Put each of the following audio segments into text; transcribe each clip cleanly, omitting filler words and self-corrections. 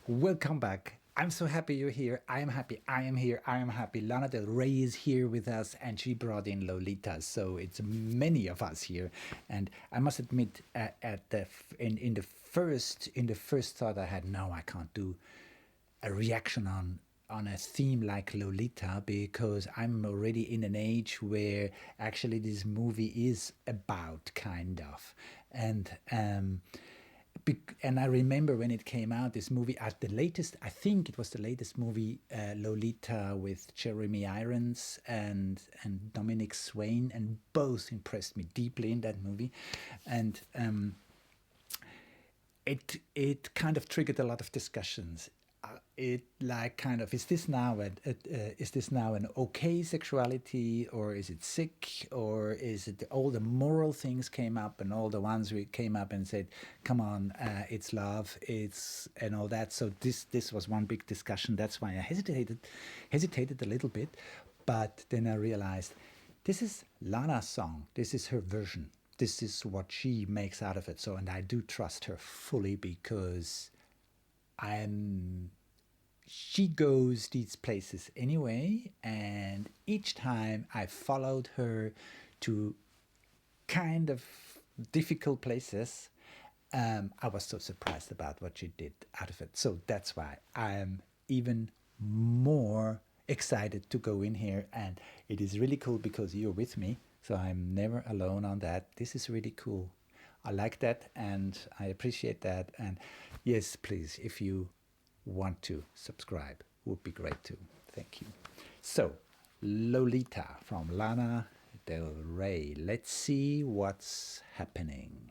Welcome back. I'm so happy you're here. I am happy. I am here. I am happy. Lana Del Rey is here with us, and she brought in Lolita. So it's many of us here. And I must admit, in the first thought I had, no, I can't do a reaction on a theme like Lolita because I'm already in an age where actually this movie is about kind of and I remember when it came out, this movie at the latest, I think it was the latest movie, Lolita, with Jeremy Irons and Dominic Swain, and both impressed me deeply in that movie. And it kind of triggered a lot of discussions. It like kind of is this now an okay sexuality, or is it sick, or is it all the moral things came up, and all the ones we came up and said, come on, it's love, it's and all that. So this was one big discussion. That's why I hesitated a little bit, but then I realized this is Lana's song. This is her version. This is what she makes out of it. So, and I do trust her fully because she goes these places anyway, and each time I followed her to kind of difficult places, I was so surprised about what she did out of it. So that's why I am even more excited to go in here, and it is really cool because you're with me, so I'm never alone on that. This is really cool. I like that, and I appreciate that. And yes, please, if you want to subscribe, would be great too. Thank you. So, Lolita from Lana Del Rey. Let's see what's happening.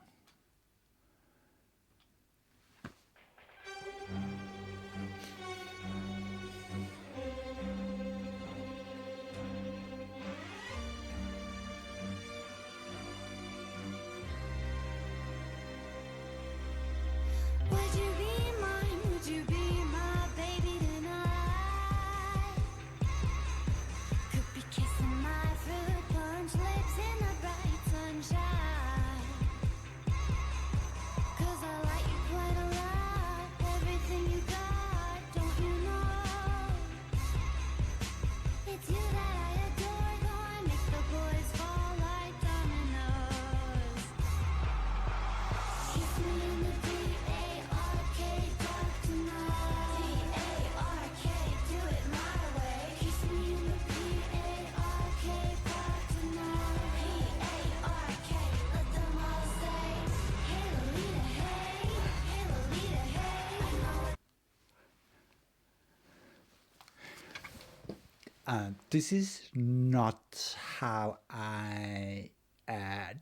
This is not how I.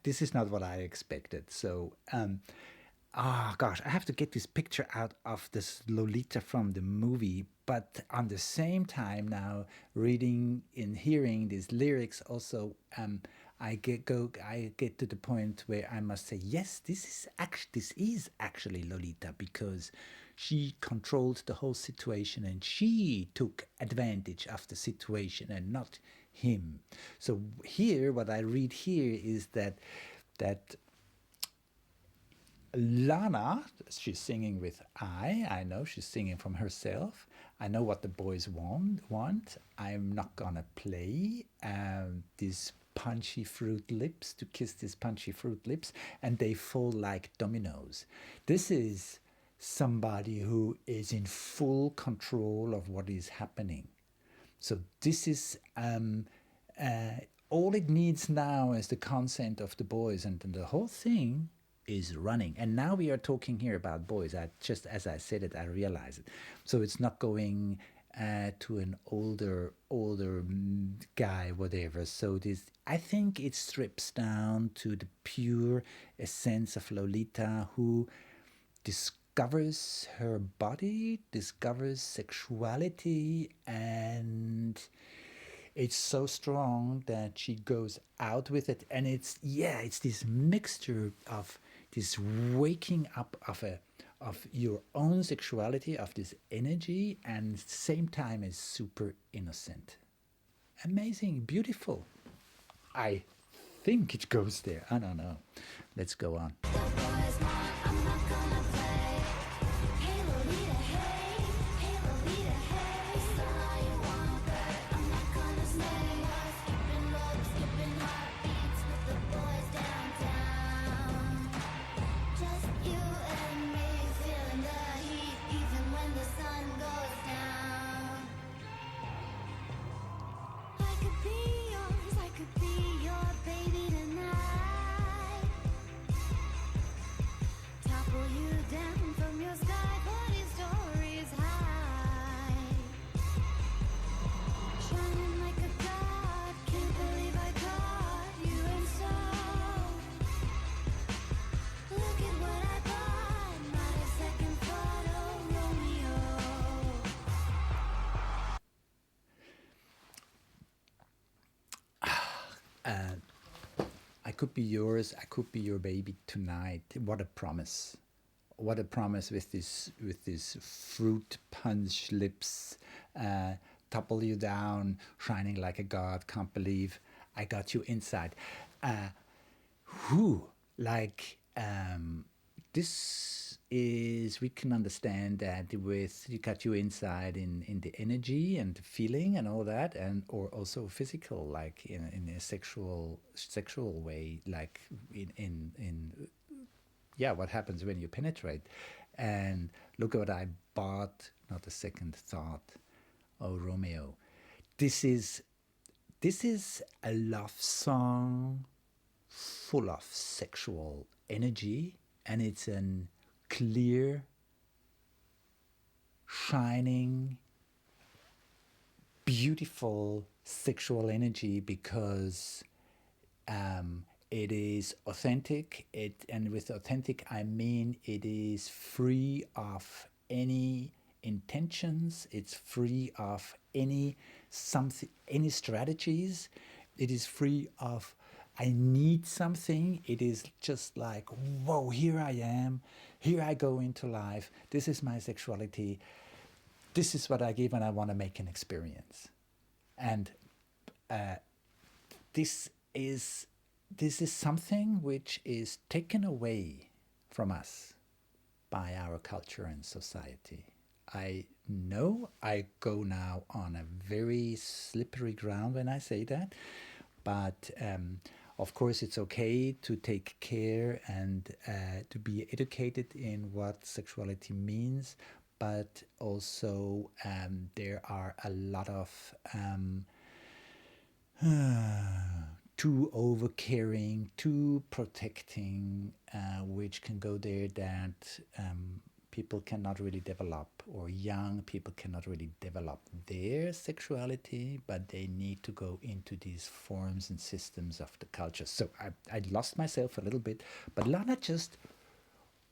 This is not what I expected. So, oh gosh, I have to get this picture out of this Lolita from the movie. But on the same time, now reading and hearing these lyrics, also, I get to the point where I must say, yes, this is actually Lolita, because she controlled the whole situation and she took advantage of the situation and not him. So here, what I read here is that Lana, she's singing with I know she's singing from herself. I know what the boys want. I'm not gonna play these punchy fruit lips, to kiss these punchy fruit lips, and they fall like dominoes. This is somebody who is in full control of what is happening. So this is all it needs now is the consent of the boys, and then the whole thing is running. And now we are talking here about boys. Just as I said it, I realize it. So it's not going to an older guy, whatever. So this, I think it strips down to the pure essence of Lolita, who discovers her body, discovers sexuality, and it's so strong that she goes out with it. And it's this mixture of this waking up of your own sexuality, of this energy, and at the same time is super innocent. Amazing, beautiful. I think it goes there. I don't know. Let's go on. could be yours, I could be your baby tonight. What a promise. What a promise with this fruit punch lips, uh, topple you down, shining like a god, can't believe I got you inside. Uh, who like this is we can understand that with you got you inside in the energy and the feeling and all that, and or also physical, like in a sexual way, like in yeah, what happens when you penetrate. And look at what I bought, not a second thought. Oh, Romeo. This is this is a love song full of sexual energy, and it's an clear, shining, beautiful sexual energy because it is authentic. It and with authentic I mean it is free of any intentions. It's free of any strategies. It is free of I need something. It is just like, whoa, here I am. Here I go into life. This is my sexuality. This is what I give, and I want to make an experience. And this is this is something which is taken away from us by our culture and society. I know I go now on a very slippery ground when I say that, but of course it's okay to take care and to be educated in what sexuality means, but also there are a lot of too over caring, too protecting, which can go there that people cannot really develop, or young people cannot really develop their sexuality, but they need to go into these forms and systems of the culture. So I lost myself a little bit, but Lana just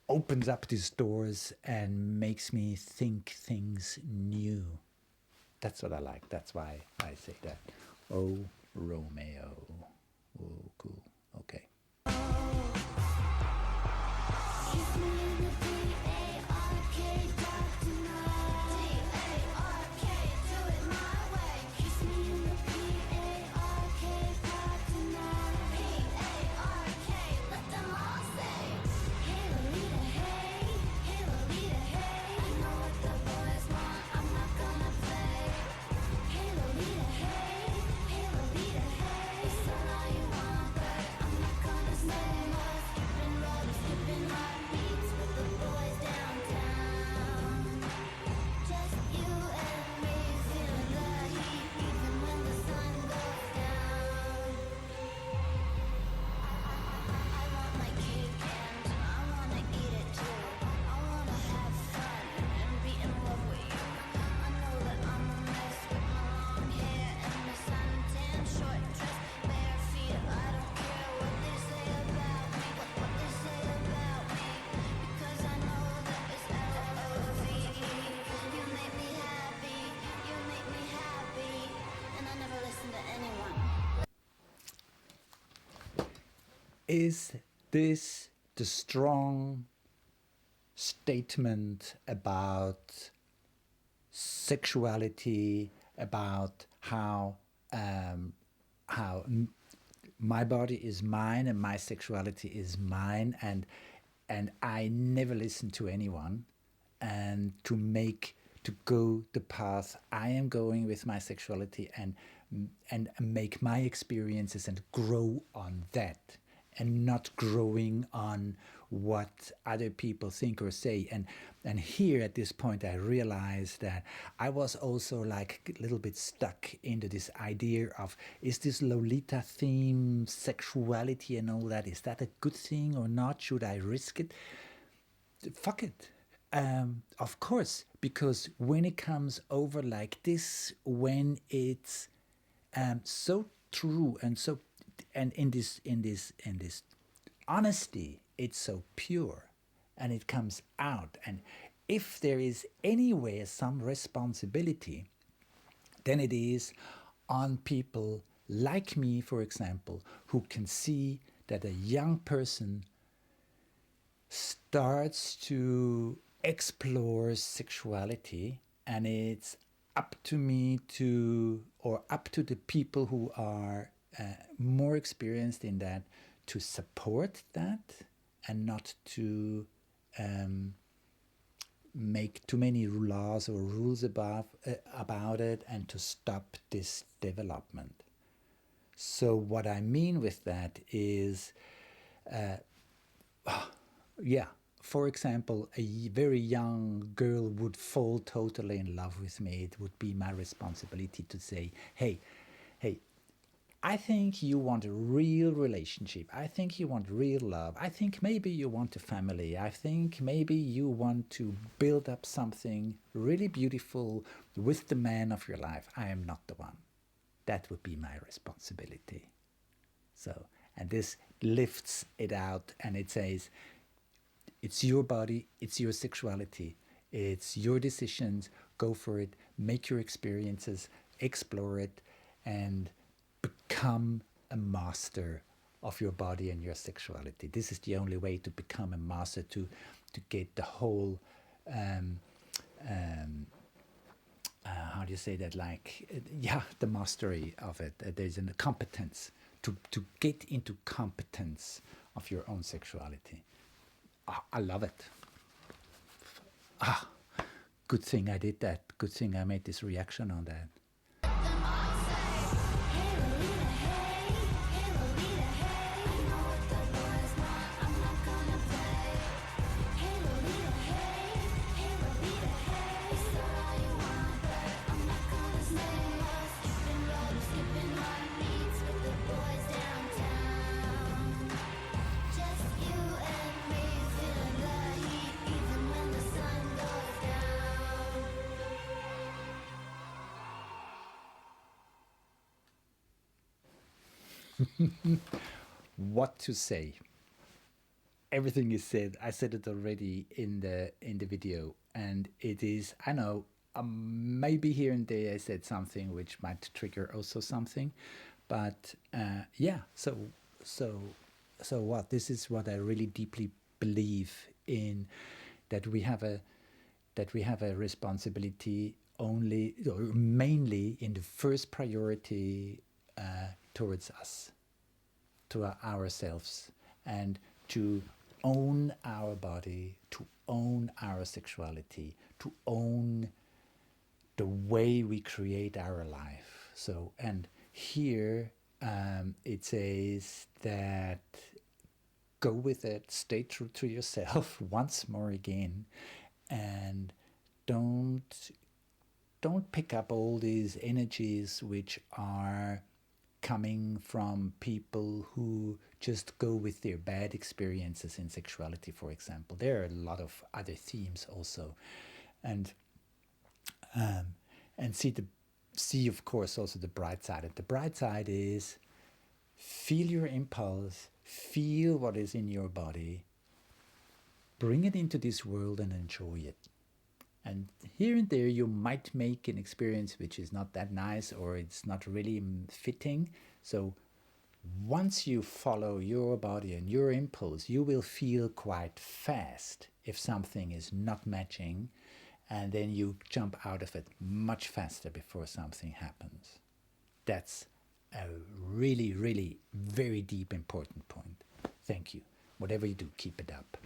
opens up these doors and makes me think things new. That's what I like. That's why I say that. Oh, Romeo. Oh, cool. Okay. Is this the strong statement about sexuality, about how my body is mine and my sexuality is mine, and I never listen to anyone, and to go the path I am going with my sexuality, and make my experiences and grow on that, and not growing on what other people think or say. And here at this point I realized that I was also like a little bit stuck into this idea of, is this Lolita theme sexuality and all that, is that a good thing or not? Should I risk it? Fuck it. Of course, because when it comes over like this, when it's so true and so, and in this honesty, it's so pure, and it comes out. And if there is anywhere some responsibility, then it is on people like me, for example, who can see that a young person starts to explore sexuality, and it's up to me to, or up to the people who are more experienced in that, to support that and not to make too many laws or rules about it, and to stop this development. So what I mean with that is, yeah, for example, a very young girl would fall totally in love with me. It would be my responsibility to say, hey, I think you want a real relationship. I think you want real love. I think maybe you want a family. I think maybe you want to build up something really beautiful with the man of your life. I am not the one. That would be my responsibility. So, and this lifts it out, and it says, it's your body, it's your sexuality, it's your decisions, go for it, make your experiences, explore it, and become a master of your body and your sexuality. This is the only way to become a master, to get the whole, how do you say that, like, yeah, the mastery of it. There's a competence, to get into competence of your own sexuality. I love it. Good thing I did that. Good thing I made this reaction on that. What to say? Everything is said. I said it already in the video, and it is, I know, maybe here and there I said something which might trigger also something, but yeah. So so what? This is what I really deeply believe in, that we have a responsibility, only or mainly in the first priority, towards us, to ourselves, and to own our body, to own our sexuality, to own the way we create our life. So, and here it says that go with it, stay true to yourself once more again, and don't pick up all these energies which are coming from people who just go with their bad experiences in sexuality, for example. There are a lot of other themes also, and see of course also the bright side. And the bright side is, feel your impulse, feel what is in your body, bring it into this world and enjoy it. And here and there you might make an experience which is not that nice, or it's not really fitting. So once you follow your body and your impulse, you will feel quite fast if something is not matching, and then you jump out of it much faster before something happens. That's a really, really very deep, important point. Thank you. Whatever you do, keep it up.